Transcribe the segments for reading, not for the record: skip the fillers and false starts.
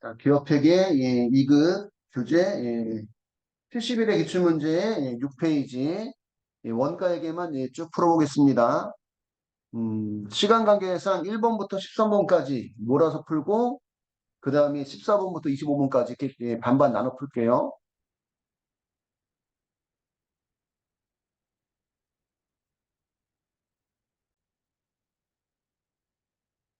자, 기업회계 2급 교재 70일의 기출문제 6페이지 원가에게만 쭉 풀어보겠습니다. 시간 관계상 1번부터 13번까지 몰아서 풀고 그 다음에 14번부터 25번까지 이렇게 반반 나눠 풀게요.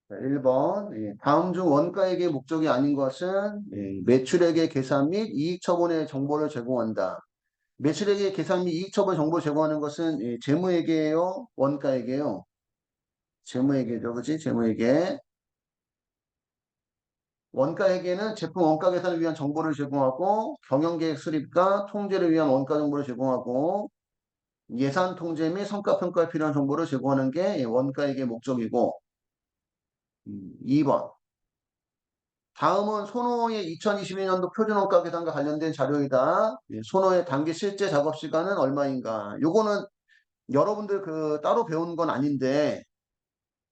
자, 1번 다음 중 원가액의 목적이 아닌 것은 매출액의 계산 및 이익 처분의 정보를 제공한다. 매출액의 계산 및 이익 처분 정보를 제공하는 것은 재무회계예요, 원가액이에요. 재무회계죠, 그치? 재무회계. 원가회계는 제품 원가 계산을 위한 정보를 제공하고 경영계획 수립과 통제를 위한 원가 정보를 제공하고 예산 통제 및 성과 평가에 필요한 정보를 제공하는 게 원가회계 목적이고 2번. 다음은 손호의 2022년도 표준원가 계산과 관련된 자료이다. 손호의 단기 실제 작업 시간은 얼마인가? 요거는 여러분들 따로 배운 건 아닌데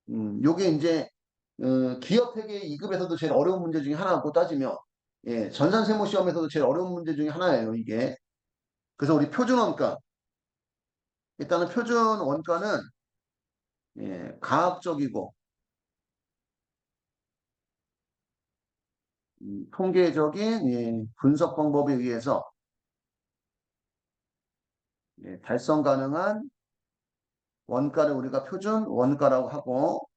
요게 이제 기업회계 2급에서도 제일 어려운 문제 중에 하나고 따지면 전산세무 시험에서도 제일 어려운 문제 중에 하나예요, 이게. 그래서 우리 표준원가 일단은 표준원가는 가학적이고 통계적인 분석 방법에 의해서 달성 가능한 원가를 우리가 표준 원가라고 하고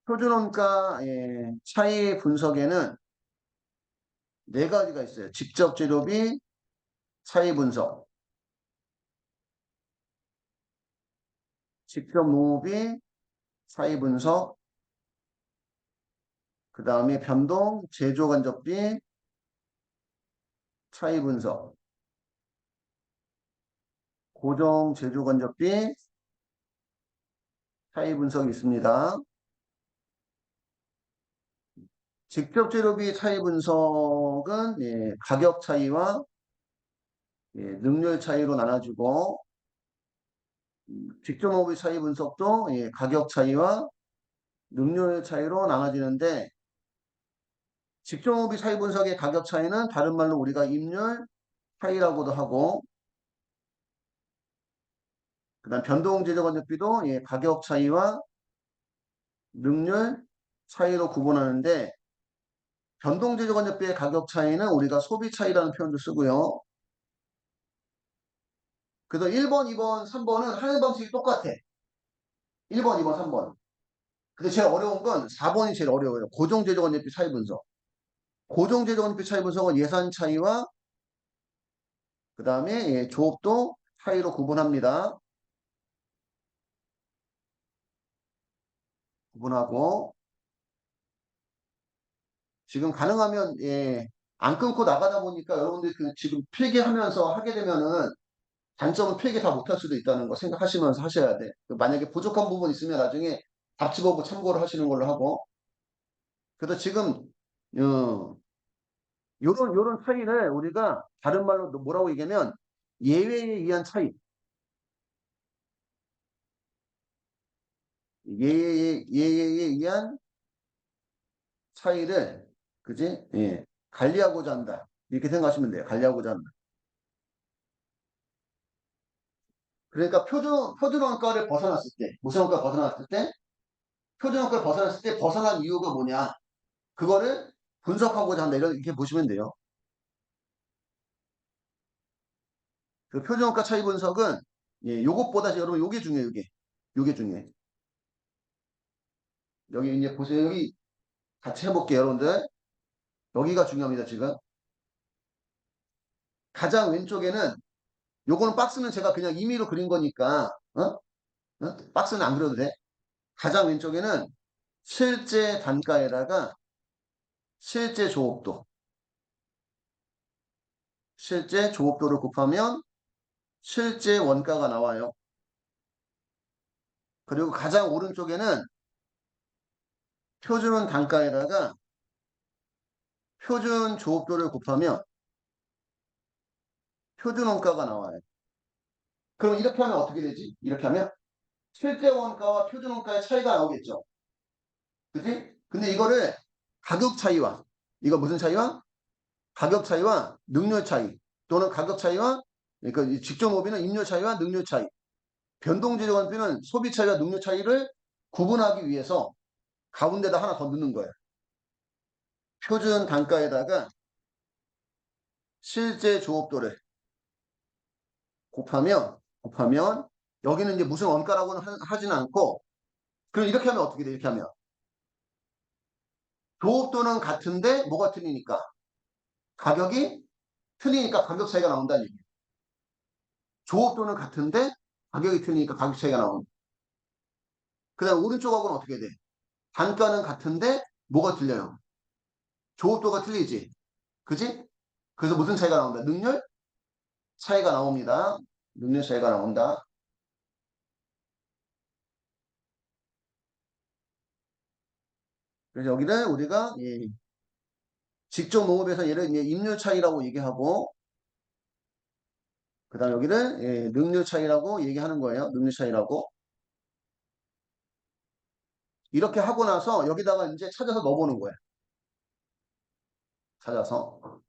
표준원가 차이 분석에는 네 가지가 있어요. 직접 재료비 차이 분석, 직접 노무비 차이 분석, 그 다음에 변동 제조 간접비 차이 분석, 고정 제조 간접비 차이 분석이 있습니다. 직접 재료비 차이 분석은 가격 차이와 능률 차이로 나눠지고 직접 노무비 차이 분석도 가격 차이와 능률 차이로 나눠지는데 직접 노무비 차이 분석의 가격 차이는 다른 말로 우리가 임률 차이라고도 하고 그다음 변동 제조 간접비도 가격 차이와 능률 차이로 구분하는데 변동 제조 간접비의 가격 차이는 우리가 소비 차이라는 표현도 쓰고요. 그래서 1번, 2번, 3번은 하는 방식이 똑같아. 1번, 2번, 3번. 근데 제일 어려운 건 4번이 제일 어려워요. 고정제조관계비 차이 분석. 고정제조관계비 차이 분석은 예산 차이와 그 다음에 조업도 차이로 구분합니다. 구분하고 지금 가능하면 안 끊고 나가다 보니까 여러분들 지금 필기하면서 하게 되면은 단점은 필기 다 못할 수도 있다는 거 생각하시면서 하셔야 돼. 만약에 부족한 부분 있으면 나중에 답집어보고 참고를 하시는 걸로 하고. 그래서 지금 요런 차이를 우리가 다른 말로 뭐라고 얘기하면 예외에 의한 차이. 예외에 의한 차이를 그지? 관리하고자 한다. 이렇게 생각하시면 돼요. 관리하고자 한다. 그러니까 표준원가를 벗어났을 때, 무슨 원가 벗어났을 때, 표준원가를 벗어났을 때 벗어난 이유가 뭐냐? 그거를 분석하고자 한다. 이렇게 보시면 돼요. 그 표준원가 차이 분석은 요것보다 여러분 요게 중요해요. 요게 중요해. 여기 이제 보세요. 여기 같이 해볼게요, 여러분들. 여기가 중요합니다, 지금. 가장 왼쪽에는 요거는 박스는 제가 그냥 임의로 그린 거니까 박스는 안 그려도 돼. 가장 왼쪽에는 실제 단가에다가 실제 조업도 실제 조업도를 곱하면 실제 원가가 나와요. 그리고 가장 오른쪽에는 표준 단가에다가 표준 조업도를 곱하면 표준 원가가 나와요. 그럼 이렇게 하면 어떻게 되지? 이렇게 하면 실제 원가와 표준 원가의 차이가 나오겠죠. 그지? 근데 이거를 가격 차이와, 이거 무슨 차이와? 가격 차이와 능률 차이, 또는 가격 차이와, 그러니까 이 직종 소비는 임료 차이와 능률 차이, 변동재료관비는 소비 차이와 능률 차이를 구분하기 위해서 가운데다 하나 더 넣는 거예요. 표준 단가에다가 실제 조업도를 곱하면 여기는 이제 무슨 원가라고는 하지는 않고, 그럼 이렇게 하면 어떻게 돼? 이렇게 하면 조업도는 같은데 뭐가 틀리니까? 가격이 틀리니까 가격 차이가 나온다는 얘기예요. 조업도는 같은데 가격이 틀리니까 가격 차이가 나온다. 그 다음 오른쪽하고는 어떻게 돼? 단가는 같은데 뭐가 틀려요? 조업도가 틀리지. 그지? 그래서 무슨 차이가 나온다? 능률 차이가 나옵니다. 능률 차이가 나온다. 그래서 여기는 우리가 직접 농업에서 얘를 이제 임률 차이라고 얘기하고, 그 다음 여기를 능률 차이라고 얘기하는 거예요. 능률 차이라고. 이렇게 하고 나서 여기다가 이제 찾아서 넣어보는 거예요. 찾아서.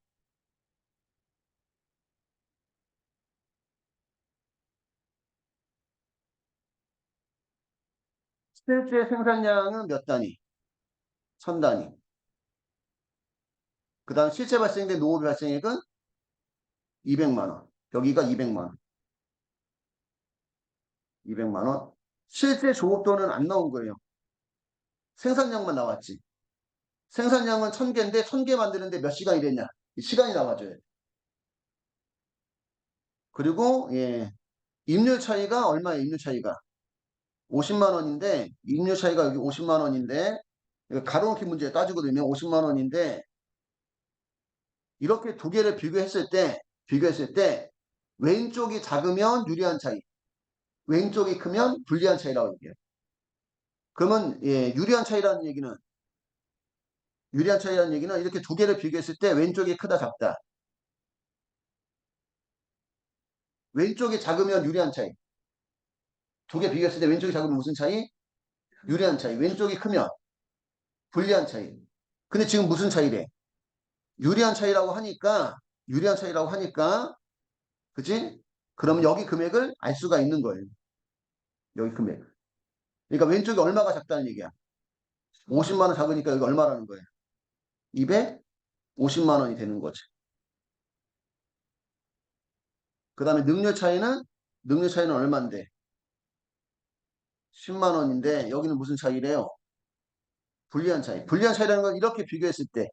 실제 생산량은 몇 단위? 천 단위. 그 다음 실제 발생된 농업의 발생액은 200만 원. 여기가 200만 원. 200만 원. 실제 조업도는 안 나온 거예요. 생산량만 나왔지. 생산량은 1000개인데 1000개 만드는데 몇 시간이 됐냐? 시간이 나와줘요. 그리고 임률 차이가 얼마예요? 임률 차이가 50만 원인데, 임률 차이가 여기 50만 원인데, 가로놓기 문제 따지고 들면 50만 원인데, 이렇게 두 개를 비교했을 때 왼쪽이 작으면 유리한 차이, 왼쪽이 크면 불리한 차이라고 얘기해요. 그러면 유리한 차이라는 얘기는 이렇게 두 개를 비교했을 때 왼쪽이 크다 작다. 왼쪽이 작으면 유리한 차이. 두 개 비교했을 때 왼쪽이 작으면 무슨 차이? 유리한 차이. 왼쪽이 크면 불리한 차이. 근데 지금 무슨 차이래? 유리한 차이라고 하니까, 그치? 그러면 여기 금액을 알 수가 있는 거예요. 여기 금액. 그러니까 왼쪽이 얼마가 작다는 얘기야. 50만 원 작으니까 여기 얼마라는 거예요. 250만 원이 되는 거지. 그 다음에 능률 차이는 얼마인데? 10만 원인데 여기는 무슨 차이래요? 불리한 차이. 불리한 차이라는 건 이렇게 비교했을 때,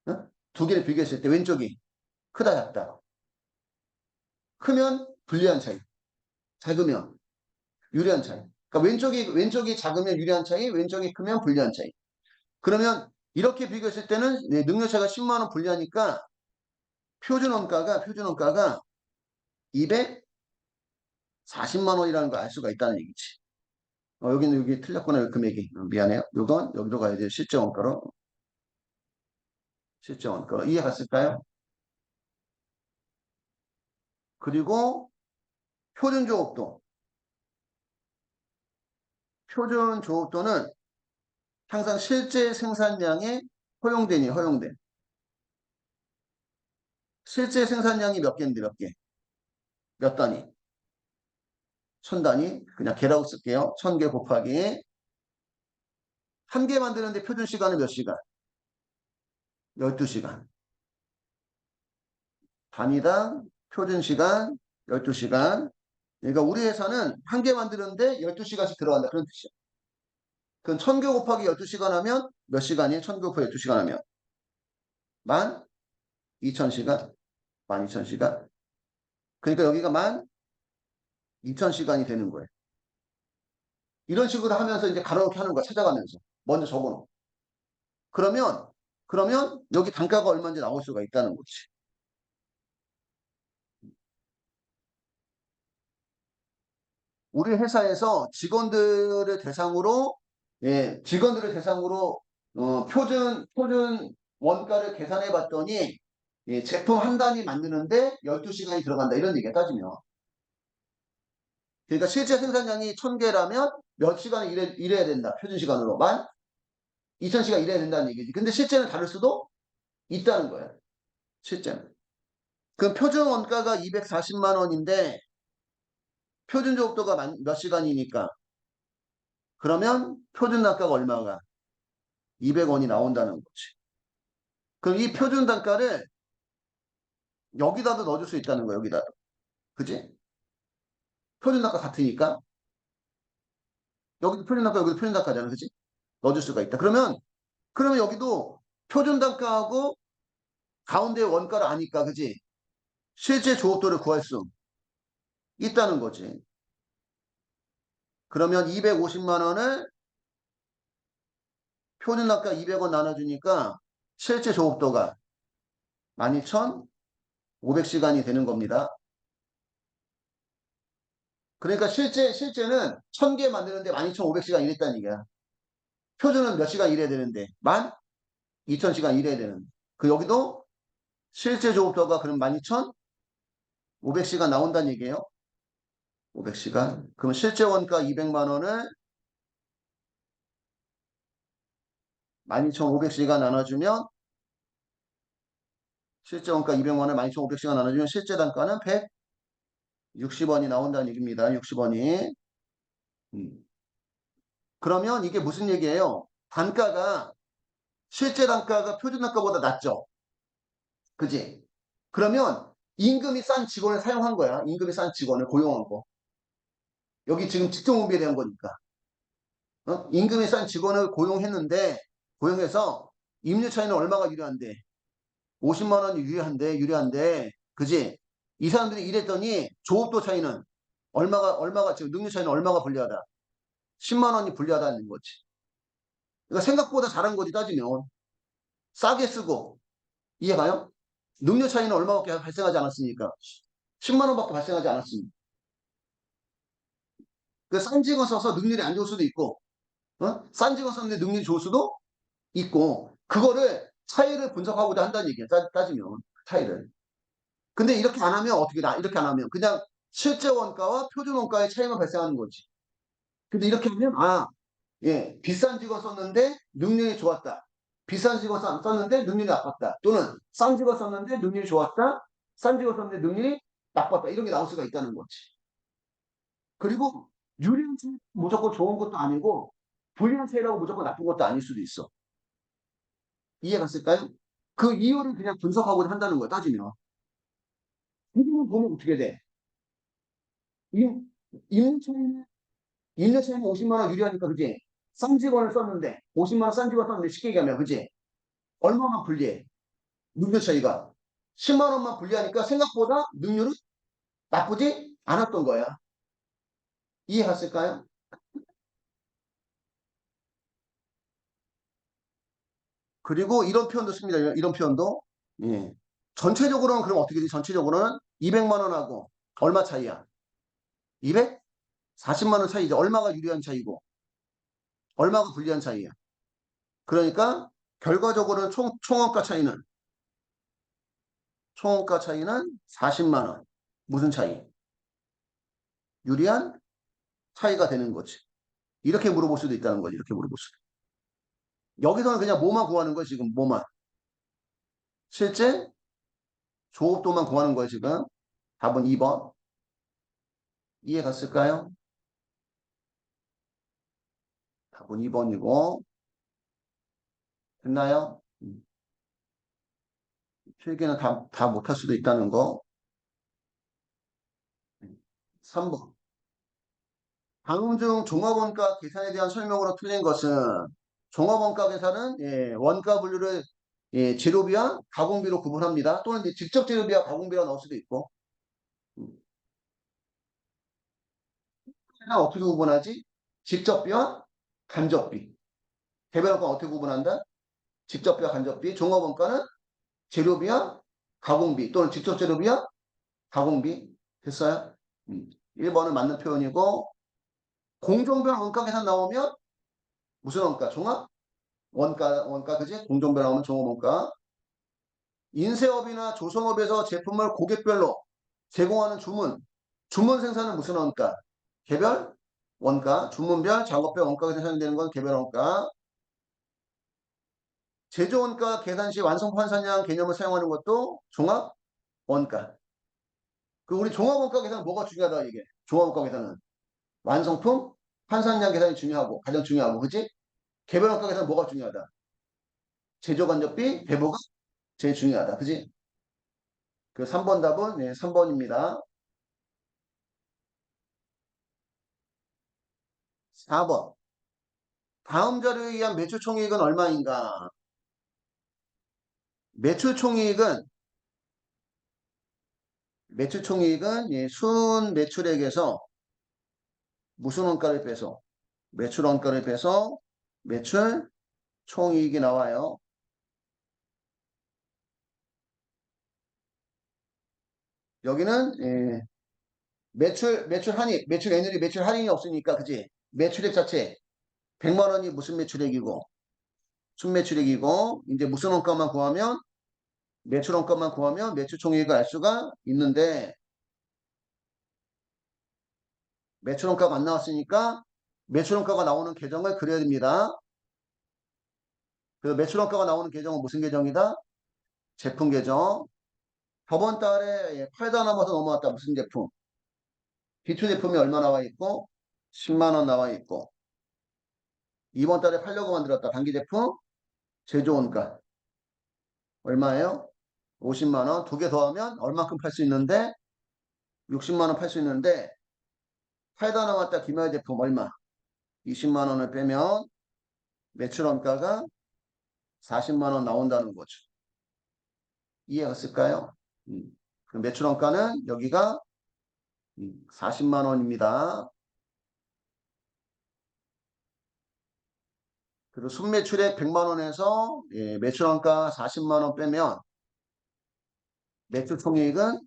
어? 두 개를 비교했을 때 왼쪽이 크다 작다. 크면 불리한 차이. 작으면 유리한 차이. 그러니까 왼쪽이 작으면 유리한 차이, 왼쪽이 크면 불리한 차이. 그러면 이렇게 비교했을 때는 능력차가 10만 원 불리하니까 표준원가가 240만 원이라는 걸 알 수가 있다는 얘기지. 여기 틀렸구나, 이 금액이. 미안해요. 이건 여기로 가야 돼요. 실제원가로. 실제원가로. 이해 갔을까요? 그리고 표준조업도. 표준조업도는 항상 실제 생산량에 허용된. 실제 생산량이 몇 개인데 몇 개? 몇 단위? 천 단위. 그냥 개라고 쓸게요. 1000개 곱하기 한 개 만드는데 표준 시간은 몇 시간? 12시간. 단위당 표준 시간 12시간. 그러니까 우리 회사는 한 개 만드는데 12시간씩 들어간다. 그런 뜻이야. 그럼 1000개 곱하기 12시간 하면 몇 시간이에요? 1000개 곱하기 12시간 하면 12,000시간. 12,000시간. 그러니까 여기가 12,000시간이 되는 거예요. 이런 식으로 하면서 이제 가로놓기 하는 거야. 찾아가면서. 먼저 적어놓고. 그러면 여기 단가가 얼마인지 나올 수가 있다는 거지. 우리 회사에서 직원들을 대상으로 표준 원가를 계산해 봤더니 제품 한 단위 만드는데 12시간이 들어간다. 이런 얘기야, 따지면. 그러니까 실제 생산량이 1000개라면 몇 시간을 일해야 된다. 표준시간으로. 2000시간 일해야 된다는 얘기지. 근데 실제는 다를 수도 있다는 거야. 실제는. 그럼 표준 원가가 240만 원인데 표준 조업도가 몇 시간이니까 그러면 표준 단가가 얼마가? 200원이 나온다는 거지. 그럼 이 표준 단가를 여기다도 넣어줄 수 있다는 거야. 여기다도. 그지? 표준 단가 같으니까 여기도 표준 단가 여기도 표준 단가잖아. 그지? 넣어줄 수가 있다. 그러면 여기도 표준 단가하고 가운데 원가를 아니까 그지? 실제 조업도를 구할 수 있다는 거지. 그러면 250만 원을 표준 단가 200원 나눠주니까 실제 조업도가 12,500시간이 되는 겁니다. 그러니까 실제는 1000개 만드는데 12,500시간 일했다는 얘기야. 표준은 몇 시간 일해야 되는데 12,000시간 일해야 되는데 그 여기도 실제 조업도가 그럼 12,500시간 나온다는 얘기예요. 500시간. 그럼 실제 원가 200만 원을 12,500시간 나눠주면 실제 원가 200만 원에 12,500시간 나눠주면 실제 단가는 160원이 나온다는 얘기입니다. 60원이. 그러면 이게 무슨 얘기예요? 실제 단가가 표준 단가보다 낮죠? 그지? 그러면 임금이 싼 직원을 사용한 거야. 임금이 싼 직원을 고용한 거. 여기 지금 직종분배에 대한 거니까. 임금이 싼 직원을 고용해서 임료 차이는 얼마가 유리한데? 50만 원이 유리한데. 그지? 이 사람들이 일했더니 조업도 차이는 얼마가 지금 능률 차이는 얼마가 불리하다? 10만 원이 불리하다는 거지. 그러니까 생각보다 잘한 거지 따지면. 싸게 쓰고. 이해가요? 능률 차이는 얼마밖에 발생하지 않았으니까. 10만 원밖에 발생하지 않았으니까. 싼 직원 써서 능률이 안 좋을 수도 있고, 싼 직원 썼는데 능률이 좋을 수도 있고, 그거를 차이를 분석하고자 한다는 얘기야. 따지면 차이를. 근데 이렇게 안 하면 이렇게 안 하면 그냥 실제 원가와 표준 원가의 차이만 발생하는 거지. 근데 이렇게 하면 예, 비싼 직원 썼는데 능률이 좋았다. 비싼 직원 썼는데 능률이 나빴다. 또는 싼 직원 썼는데 능률이 좋았다. 싼 직원 썼는데 능률이 나빴다. 이런 게 나올 수가 있다는 거지. 그리고 유리한 차이 무조건 좋은 것도 아니고 불리한 차이라고 무조건 나쁜 것도 아닐 수도 있어. 이해갔을까요? 그 이유를 그냥 분석하고 한다는 거야. 따지면. 이걸 보면 어떻게 돼? 임, 임금 차이는 임금 차이는 50만 원 유리하니까 그지? 싼 직원을 썼는데 50만 원 싼 직원 썼는데 쉽게 얘기하면 그지? 얼마만 불리해? 능률 차이가 10만 원만 불리하니까 생각보다 능률은 나쁘지 않았던 거야. 이해했을까요? 그리고 이런 표현도 씁니다. 이런 표현도. 예. 전체적으로는 그럼 어떻게 되지? 전체적으로는 200만 원하고 얼마 차이야? 240만 원 차이죠. 얼마가 유리한 차이고 얼마가 불리한 차이야. 그러니까 결과적으로는 총원가 차이는 40만 원. 무슨 차이? 유리한 차이가 되는 거지. 이렇게 물어볼 수도 있다는 거지. 이렇게 물어볼 수도. 여기서는 그냥 뭐만 구하는 거야, 지금 뭐만. 실제 조업도만 구하는 거야, 지금. 답은 2번. 이해 갔을까요? 답은 2번이고. 됐나요? 필기는 다 못할 수도 있다는 거. 3번. 다음 중 종합원가 계산에 대한 설명으로 틀린 것은 종합원가 계산은 원가 분류를 재료비와 가공비로 구분합니다. 또는 이제 직접 재료비와 가공비로 나올 수도 있고. 음. 어떻게 구분하지? 직접비와 간접비. 개별원가 어떻게 구분한다? 직접비와 간접비. 종합원가는 재료비와 가공비 또는 직접 재료비와 가공비. 됐어요? 1번은 맞는 표현이고 공정별 원가 계산 나오면 무슨 원가? 종합? 원가 그지? 공정별 나오면 종합원가. 인쇄업이나 조선업에서 제품을 고객별로 제공하는 주문 생산은 무슨 원가? 개별 원가, 주문별, 작업별 원가가 계산되는 건 개별 원가. 제조 원가 계산 시 완성품 환산량 개념을 사용하는 것도 종합 원가. 그 우리 종합 원가 계산은 뭐가 중요하다 이게. 종합 원가 계산은 완성품 환산량 계산이 중요하고 가장 중요하고 그지? 개별 원가 계산은 뭐가 중요하다. 제조 간접비 배부가 제일 중요하다. 그지? 그 3번 답은 네, 3번입니다. 4번. 다음 자료에 의한 매출 총이익은 얼마인가? 매출 총이익은 예, 순 매출액에서 무슨 원가를 빼서 매출 원가를 빼서 매출 총이익이 나와요. 여기는 예, 매출 할인, 매출 애누리 매출 할인이 없으니까 그지? 매출액 자체 100만 원이 무슨 매출액이고 순매출액이고 이제 무슨 원가만 구하면 매출 원가만 구하면 매출 총액을 알 수가 있는데 매출 원가가 안 나왔으니까 매출 원가가 나오는 계정을 그려야 됩니다. 그 매출 원가가 나오는 계정은 무슨 계정이다? 제품 계정. 저번 달에 예, 팔다 남아서 넘어왔다. 무슨 제품? 기초 제품이 얼마 나와 있고 10만 원 나와 있고 이번 달에 팔려고 만들었다. 단기 제품 제조 원가 얼마예요? 50만 원. 두 개 더하면 얼마큼 팔 수 있는데 60만 원 팔 수 있는데 팔다 남았다 기말 제품 얼마? 20만 원을 빼면 매출 원가가 40만 원 나온다는 거죠. 이해가 쓸까요? 그 매출 원가는 여기가 40만 원입니다. 그리고 순매출액 100만 원에서 예, 매출 원가 40만 원 빼면 매출 총이익은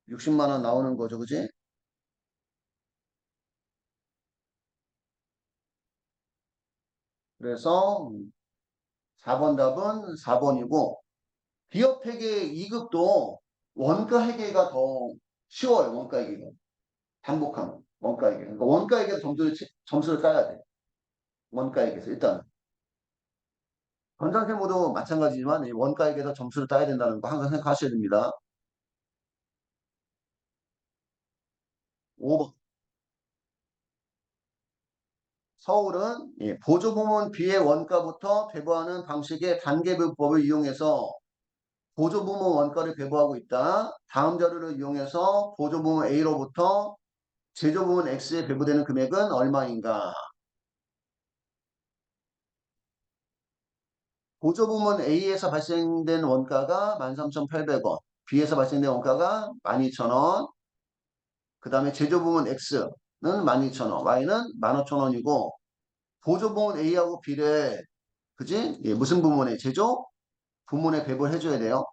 60만 원 나오는 거죠. 그지? 그래서 4번 답은 4번이고 기업 회계 2급도 원가 회계가 더 쉬워요. 원가 회계가. 반복하면 원가 회계. 그러니까 원가 회계에서 점수를 따야 돼. 원가 회계에서 일단 전장세모도 마찬가지지만 이 원가 회계에서 점수를 따야 된다는 거 항상 생각하셔야 됩니다. 5번 서울은 예, 보조부문 B의 원가부터 배부하는 방식의 단계배부법을 이용해서 보조부문 원가를 배부하고 있다. 다음 자료를 이용해서 보조부문 A로부터 제조부문 X에 배부되는 금액은 얼마인가? 보조부문 A에서 발생된 원가가 13,800원, B에서 발생된 원가가 12,000원, 그 다음에 제조부문 X는 12,000원, Y는 15,000원이고 보조부문 A하고 B를 그지? 예, 무슨 부문에? 제조 부문에 배부를 해줘야 돼요.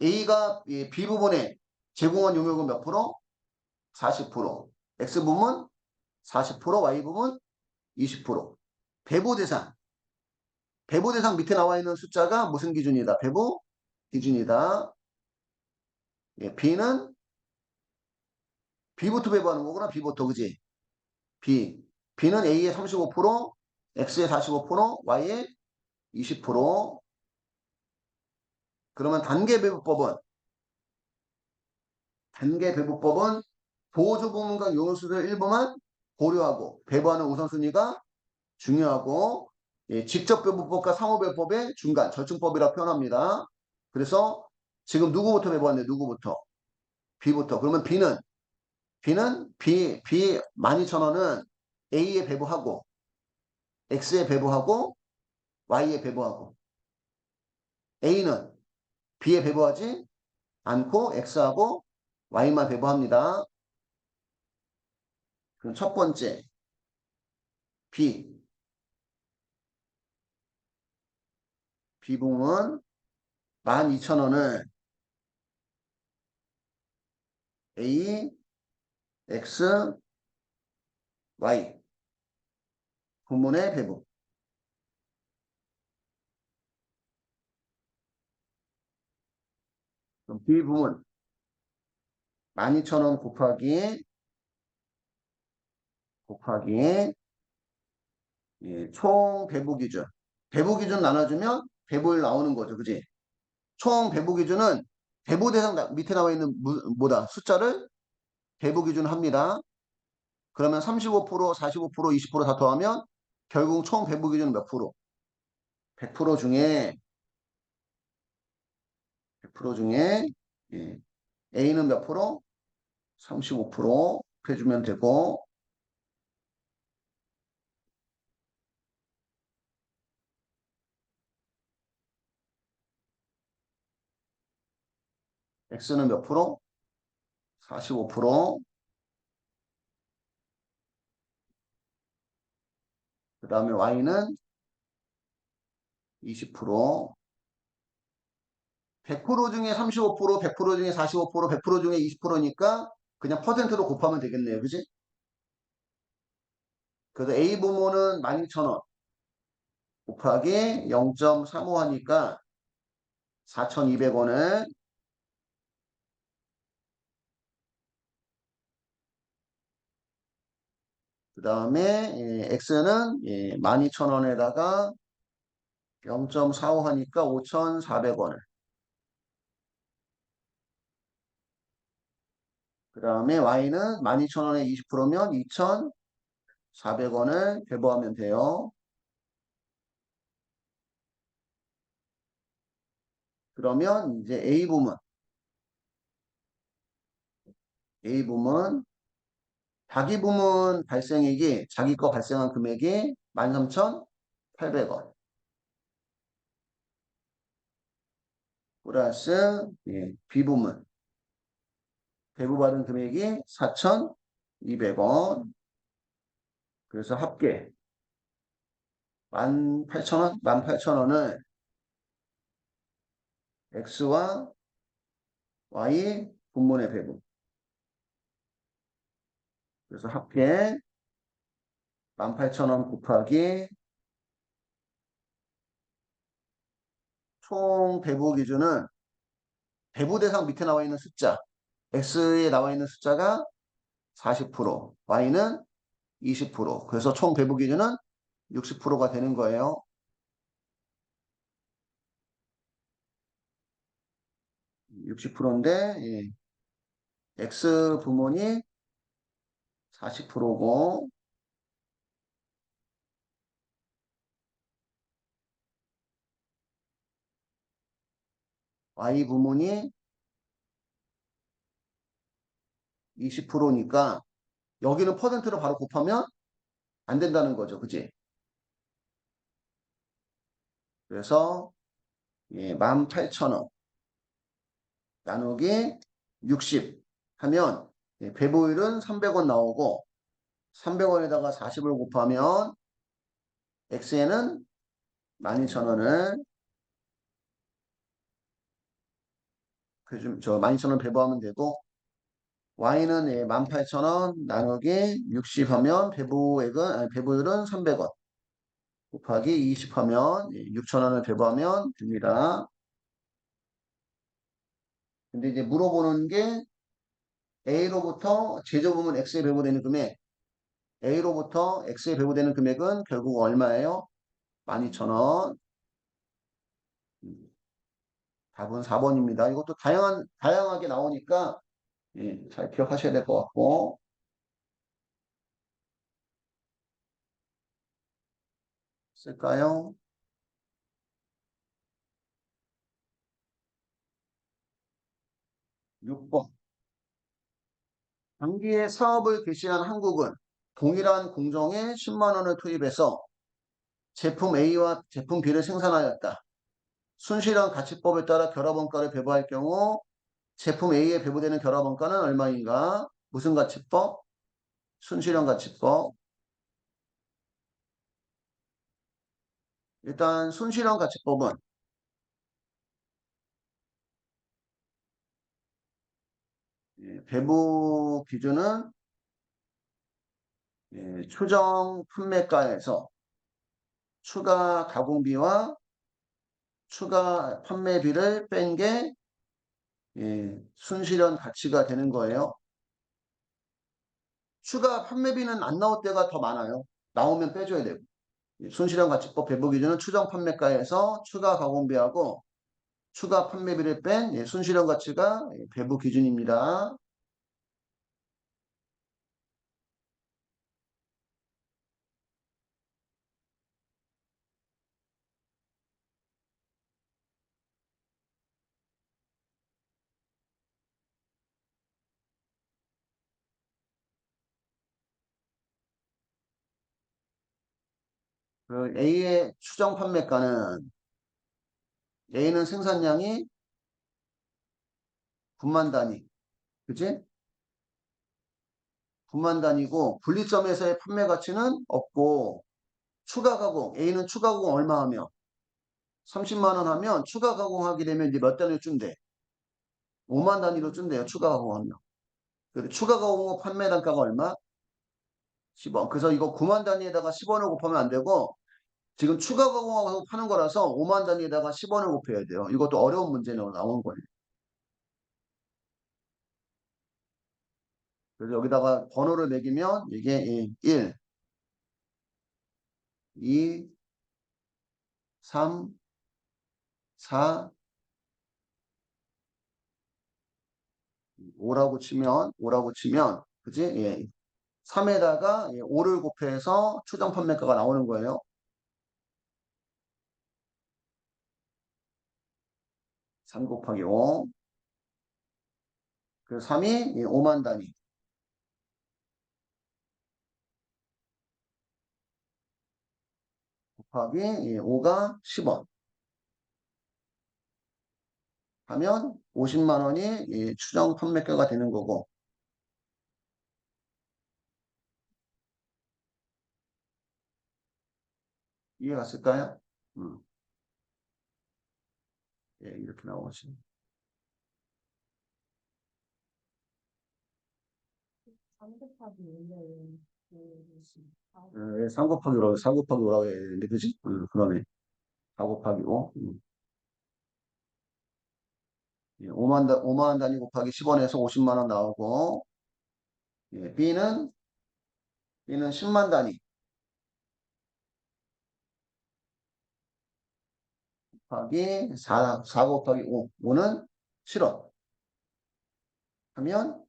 A가 예, B 부문에 제공한 용역은 몇 프로? 40%. X 부문 40%, Y 부문 20%. 배부 대상. 배부 대상 밑에 나와 있는 숫자가 무슨 기준이다? 배부 기준이다. 예, B는 B부터 배부하는 거구나. B부터 그지? B. B는 A의 35%, X의 45%, Y의 20%. 그러면 단계 배부법은 보조 부문과 요소수들 일부만 고려하고 배부하는 우선순위가 중요하고 예, 직접배부법과 상호배부법의 중간 절충법이라 표현합니다. 그래서 지금 누구부터 배부하는데 누구부터? B부터. 그러면 B는 B 12,000원은 A에 배부하고 X에 배부하고 Y에 배부하고 A는 B에 배부하지 않고 X하고 Y만 배부합니다. 그럼 첫 번째 B B부문 12,000원을 A, X, Y 부문의 배부. 그럼 B 부문 12,000원 곱하기 곱하기 총 배부 기준. 배부 기준 나눠주면 배부율 나오는 거죠. 그지? 총 배부 기준은 배부 대상 밑에 나와 있는 뭐다? 숫자를 배부 기준 합니다. 그러면 35%, 45%, 20%다 더하면 결국 총 배부 기준은 몇 프로? 100% 중에 100% 중에 A는 몇 프로? 35% 해주면 되고 X는 몇 프로? 45%. 그 다음에 Y는 20%. 100% 중에 35%, 100% 중에 45%, 100% 중에 20%니까 그냥 퍼센트로 곱하면 되겠네요. 그지? 그래서 A 부문은 12,000원 곱하기 0.35 하니까 4,200원을 그 다음에 X는 12,000원에다가 0.45 하니까 5,400원을 그 다음에 Y는 12,000원에 20%면 2,400원을 배부하면 돼요. 그러면 이제 A 부문 자기 부문 발생액이 자기 거 발생한 금액이 13,800원 플러스 B부문 배부받은 금액이 4,200원 그래서 합계 18,000원? 18,000원을 X와 Y 분문의 배분 그래서 합계 18,000원 곱하기 총 배부 기준은 배부 대상 밑에 나와 있는 숫자 X에 나와 있는 숫자가 40%, Y는 20%. 그래서 총 배부 기준은 60%가 되는 거예요. 60%인데 X 부문이 40%고 Y 부문이 20%니까 여기는 퍼센트로 바로 곱하면 안 된다는 거죠. 그지? 그래서 18,000원 나누기 60 하면 배부율은 300원 나오고 300원에다가 40을 곱하면 X에는 12,000원을 12,000원 배부하면 되고 Y는 18,000원 나누기 60 하면 배부율은 300원 곱하기 20 하면 6,000원을 배부하면 됩니다. 근데 이제 물어보는 게 A로부터 제조부문 X에 배부되는 금액 A로부터 X에 배부되는 금액은 결국 얼마예요? 12,000원. 답은 4번입니다. 이것도 다양하게 나오니까 잘 기억하셔야 될 것 같고. 쓸까요? 6번. 단기에 사업을 개시한 한국은 동일한 공정에 10만 원을 투입해서 제품 A와 제품 B를 생산하였다. 순실현 가치법에 따라 결합원가를 배부할 경우 제품 A에 배부되는 결합원가는 얼마인가? 무슨 가치법? 순실현 가치법. 일단 순실현 가치법은 배부 기준은 추정 판매가에서 추가 가공비와 추가 판매비를 뺀 게 순실현 가치가 되는 거예요. 추가 판매비는 안 나올 때가 더 많아요. 나오면 빼줘야 되고. 순실현가치법 배부기준은 추정 판매가에서 추가 가공비하고 추가 판매비를 뺀 순실현가치가 배부 기준입니다. 그 A의 추정 판매가는 A는 생산량이 9만 단위, 그지? 9만 단위고 분리점에서의 판매 가치는 없고 추가 가공 A는 추가 가공 얼마 하면 30만 원 하면 추가 가공하게 되면 이제 몇 단위로 준대? 5만 단위로 준대요. 추가 가공하면. 그리고 추가 가공 판매 단가가 얼마? 10원. 그래서 이거 9만 단위에다가 10원을 곱하면 안 되고 지금 추가 가공하고 파는 거라서 5만 단위에다가 10원을 곱해야 돼요. 이것도 어려운 문제로 나온 거예요. 그래서 여기다가 번호를 매기면 이게 1, 2, 3, 4, 5라고 치면 그지? 예. 3에다가 5를 곱해서 추정 판매가가 나오는 거예요. 3 곱하기 5. 그 3이 5만 단위. 곱하기 5가 10원. 하면 50만 원이 추정 판매가가 되는 거고. 이해 갔을까요? 음, 예, 이렇게 나오지. 예, 3 곱하기 5라고, 4 곱하기 5라고 해야 되는데, 그지? 그러네. 4 곱하기 5. 5만 단위 곱하기 10원에서 50만 원 나오고, 예, B는 10만 단위 곱하기 4 곱하기 5. 5는 7원. 하면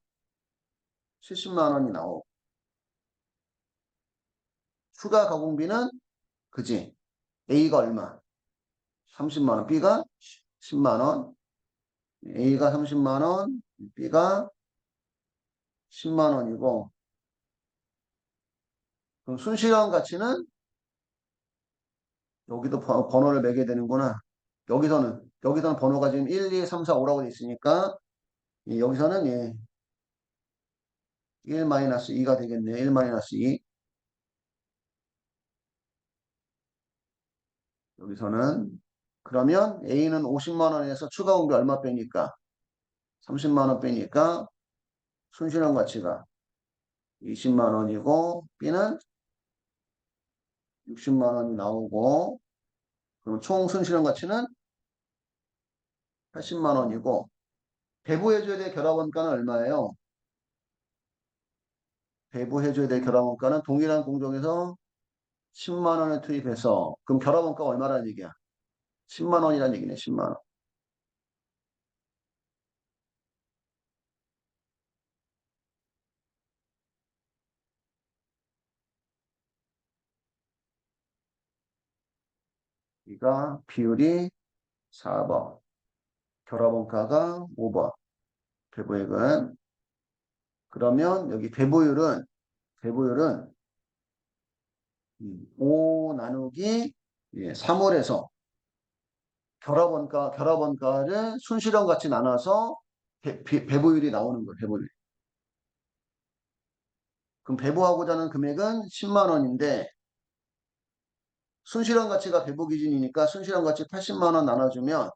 70만 원이 나오고, 추가 가공비는, 그지? A가 얼마? 30만 원. B가 10만 원. A가 30만 원, B가 10만 원이고, 그럼 순실현 가치는 여기도 번호를 매게 되는구나. 여기서는 번호가 지금 1, 2, 3, 4, 5라고 돼 있으니까, 여기서는 1-2가 되겠네. 1-2. 여기서는, 그러면 A는 50만 원에서 추가 공비 얼마 빼니까? 30만 원 빼니까 순실현 가치가 20만 원이고, B는 60만 원이 나오고, 그럼 총 순실현 가치는 80만 원이고, 배부해줘야 될 결합원가는 얼마예요? 배부해줘야 될 결합원가는 동일한 공정에서 10만 원을 투입해서 그럼 결합원가가 얼마라는 얘기야? 10만 원이라는 얘기네. 10만 원. 이가 비율이 4번, 결합원가가 5번, 배부액은 그러면 여기 배부율은 5 나누기 3월에서 결합원가를 순실현 같이 나눠서 배부율이 나오는 거예요. 배부율. 그럼 배부하고자 하는 금액은 10만 원인데 순실현 가치가 배부 기준이니까 순실현 가치 80만 원 나눠주면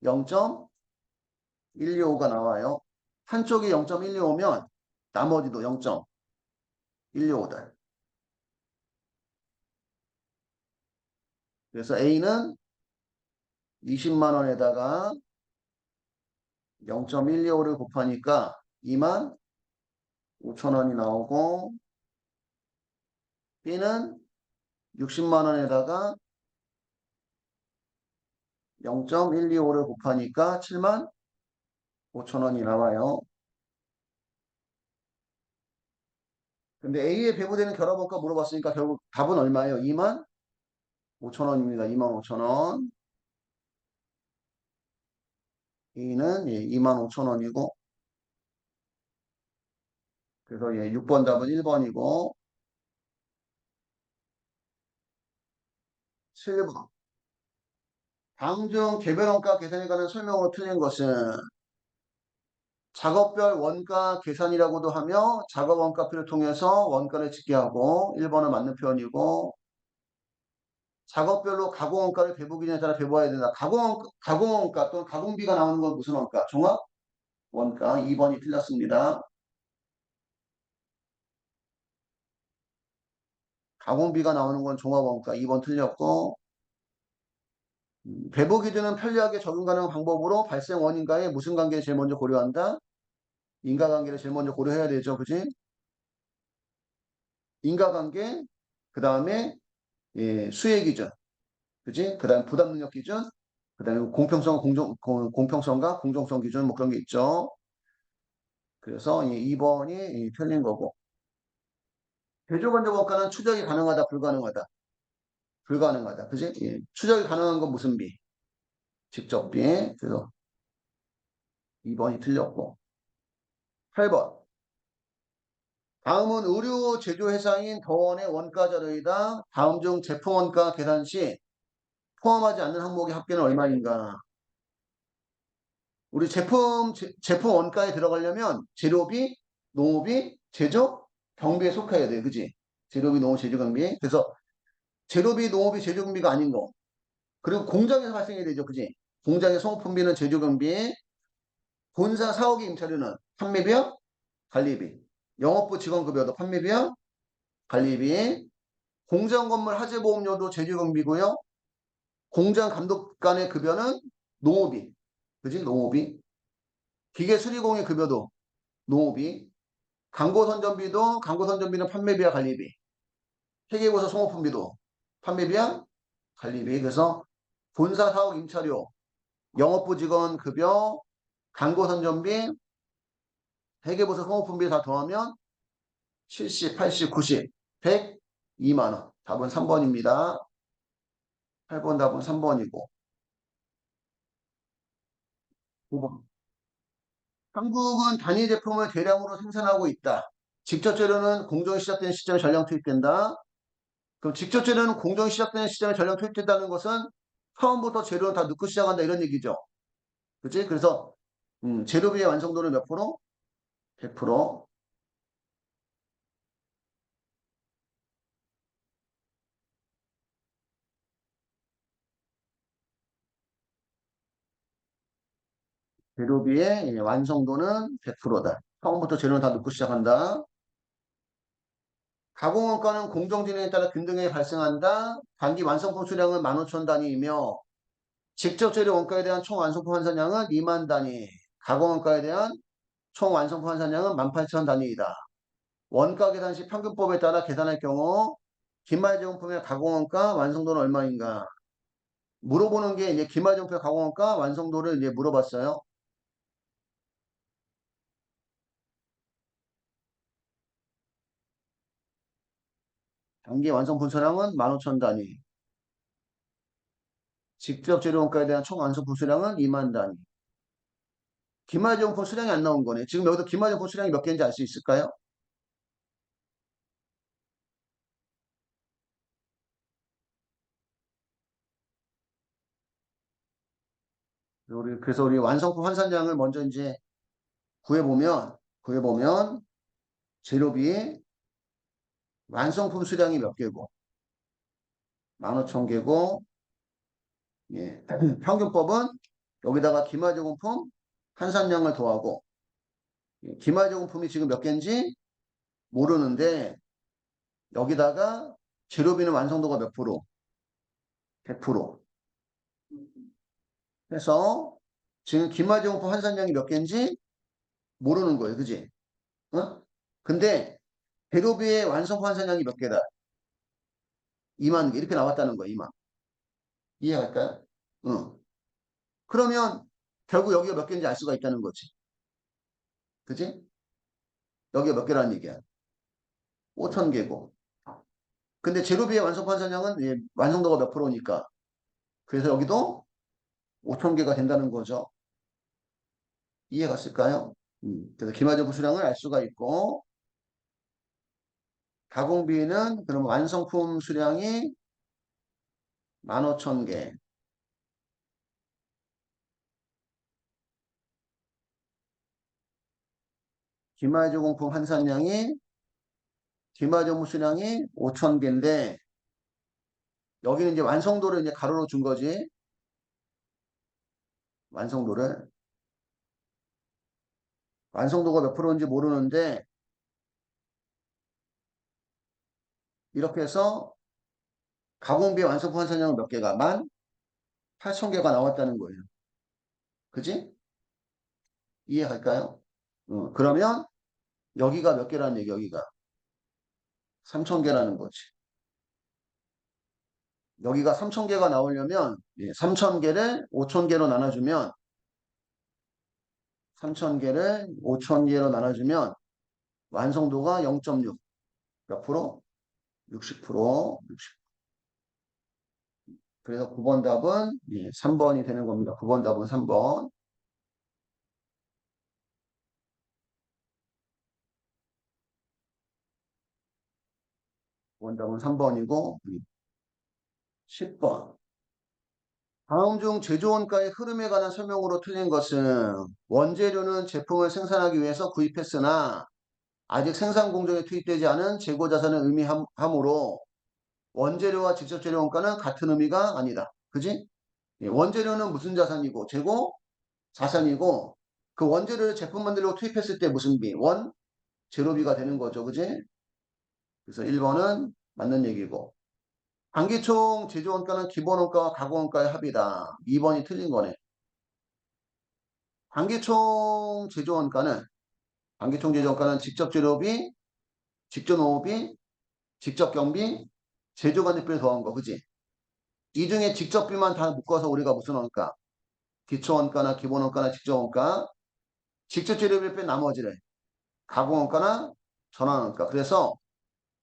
0.125가 나와요. 한쪽이 0.125면 나머지도 0.125다. 그래서 A는 20만 원에다가 0.125를 곱하니까 2만 5천원이 나오고 B는 60만원에다가 0.125를 곱하니까 7만 5천원이 나와요. 근데 A에 배부되는 결합원가 물어봤으니까 결국 답은 얼마예요? 2만 5천원입니다. 2만 5천원. A는 2만 5천원이고 그래서 6번 답은 1번이고 7번 다음 중 개별 원가 계산에 관한 설명으로 틀린 것은 작업별 원가 계산이라고도 하며 작업 원가표를 통해서 원가를 짓게 하고 1번은 맞는 표현이고 작업별로 가공 원가를 배부 기준에 따라 배부해야 된다. 가공 원가 또는 가공비가 나오는 건 무슨 원가? 종합 원가 2번이 틀렸습니다. 가공비가 나오는 건 종합 원가 2번 틀렸고 배부 기준은 편리하게 적용 가능한 방법으로 발생 원인과의 무슨 관계를 제일 먼저 고려한다? 인과관계를 제일 먼저 고려해야 되죠. 그지? 인과관계 그 다음에 수혜 기준 그지? 그 다음에 부담 능력 기준 그 다음에 공평성과 공정성 기준 뭐 그런 게 있죠. 그래서 2번이 틀린 거고 대조건조 원가는 추적이 가능하다 불가능하다 불가능하다 그지? 추적이 가능한 건 무슨 비? 직접비 그래서 2번이 틀렸고 8번 다음은 의류 제조회사인 더원의 원가 자료이다. 다음 중 제품 원가 계산 시 포함하지 않는 항목의 합계는 얼마인가? 우리 제품 원가에 들어가려면 재료비, 농업비, 제조, 경비에 속해야 돼. 그지? 재료비, 농업, 제조, 경비. 그래서 재료비, 농업비, 제조, 경비가 아닌 거. 그리고 공장에서 발생해야 되죠. 그지? 공장의 소모품비는 제조, 경비. 본사 사업기 임차료는 판매비야, 관리비. 영업부 직원급여도 판매비야, 관리비. 공장 건물 하재 보험료도 제조, 경비고요. 공장 감독관의 급여는 농업비. 그지? 농업비. 기계 수리공의 급여도 농업비. 광고선전비는 판매비와 관리비. 회계보수 송호품비도 판매비와 관리비. 그래서 본사 사업 임차료, 영업부 직원 급여, 광고선전비, 회계보수 송호품비 다 더하면 70, 80, 90, 100, 2만 원. 답은 3번입니다. 8번 답은 3번이고. 5번. 한국은 단위 제품을 대량으로 생산하고 있다. 직접 재료는 공정이 시작된 시점에 전량 투입된다. 그럼 직접 재료는 공정이 시작되는 시점에 전량 투입된다는 것은 처음부터 재료는 다 넣고 시작한다 이런 얘기죠. 그치? 그래서 재료비의 완성도는 몇 프로? 100%. 재료비의 완성도는 100%다. 처음부터 재료는 다 넣고 시작한다. 가공원가는 공정진행에 따라 균등하게 발생한다. 단기 완성품 수량은 15,000단위이며 직접 재료 원가에 대한 총 완성품 환산량은 2만 단위. 가공원가에 대한 총 완성품 환산량은 18,000단위이다. 원가 계산 시 평균법에 따라 계산할 경우 기말제품의 가공원가 완성도는 얼마인가? 물어보는 게 이제 기말제품의 가공원가 완성도를 이제 물어봤어요. 단기 완성 분수량은 15,000단위. 직접 재료 원가에 대한 총 완성 분수량은 2만 단위. 기말제품 수량이 안 나온 거네. 지금 여기서 기말제품 수량이 몇 개인지 알 수 있을까요? 그래서 우리 완성품 환산량을 먼저 이제 구해보면 재료비 완성품 수량이 몇 개고 15,000개고 예. 평균법은 여기다가 기말제공품 환산량을 더하고 기말제공품이 지금 몇 개인지 모르는데 여기다가 재료비는 완성도가 몇 프로? 100% 해서 지금 기말제공품 환산량이 몇 개인지 모르는 거예요. 그지? 어? 근데 재료비의 완성 환산량이 몇 개다? 2만 개 이렇게 나왔다는 거야. 2만. 이해할까요? 응. 그러면 결국 여기가 몇 개인지 알 수가 있다는 거지. 그지? 여기가 몇 개라는 얘기야. 5천 개고. 근데 재료비의 완성 환산량은 완성도가 몇 프로니까. 그래서 여기도 5천 개가 된다는 거죠. 이해갔을까요? 그래서 기마저부 수량을 알 수가 있고 가공비는 그럼 완성품 수량이 15,000개. 기마조공품 기마저무 수량이 5,000개인데 여기는 이제 완성도를 이제 가로로 준 거지. 완성도를. 완성도가 몇 프로인지 모르는데 이렇게 해서 가공비 완성품 환산량은 몇 개가? 18,000개가 나왔다는 거예요. 그지? 이해할까요? 그러면 여기가 몇 개라는 얘기, 여기가. 3,000개라는 거지. 여기가 3,000개가 나오려면 3,000개를 5,000개로 나눠주면 3,000개를 5,000개로 나눠주면 완성도가 0.6. 몇 프로? 60%. 60. 그래서 9번 답은 3번이 되는 겁니다. 9번 답은 3번. 9번 답은 3번이고 10번. 다음 중 제조원가의 흐름에 관한 설명으로 틀린 것은 원재료는 제품을 생산하기 위해서 구입했으나 아직 생산 공정에 투입되지 않은 재고 자산을 의미하므로 원재료와 직접 재료 원가는 같은 의미가 아니다. 그지? 원재료는 무슨 자산이고 재고 자산이고 그 원재료를 제품 만들려고 투입했을 때 무슨 비? 재료비가 되는 거죠. 그지? 그래서 1번은 맞는 얘기고 단기총 제조 원가는 기본 원가와 가공 원가의 합이다. 2번이 틀린 거네. 단기총 제조 원가는 단기총 제조 원가는 직접 재료비, 직접 농업비, 직접 경비, 제조 관리비를 더한 거. 그지? 이 중에 직접비만 다 묶어서 우리가 무슨 원가? 기초원가나 기본원가나 직접원가, 직접 재료비를 뺀 나머지를 가공원가나 전환원가. 그래서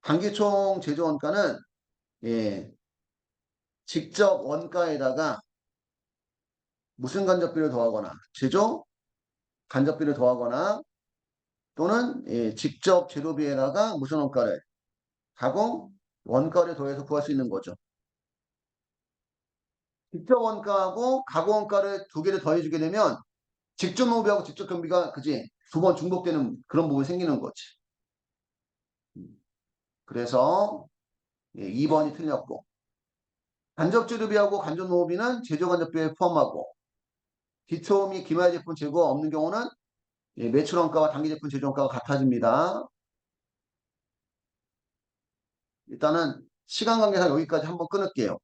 단기총 제조원가는 직접 원가에다가 무슨 간접비를 더하거나 제조 간접비를 더하거나 또는 직접 재료비에다가 무슨 원가를 가공 원가를 더해서 구할 수 있는 거죠. 직접 원가하고 가공 원가를 두 개를 더해주게 되면 직접 노비하고 직접 경비가 그지 두 번 중복되는 그런 부분이 생기는 거지. 그래서 2번이 틀렸고 간접재료비하고 간접노비는 제조간접비에 포함하고 기초 및 기말 제품 재고가 없는 경우는 매출원가와 단기제품 제조원가가 같아집니다. 일단은 시간 관계상 여기까지 한번 끊을게요.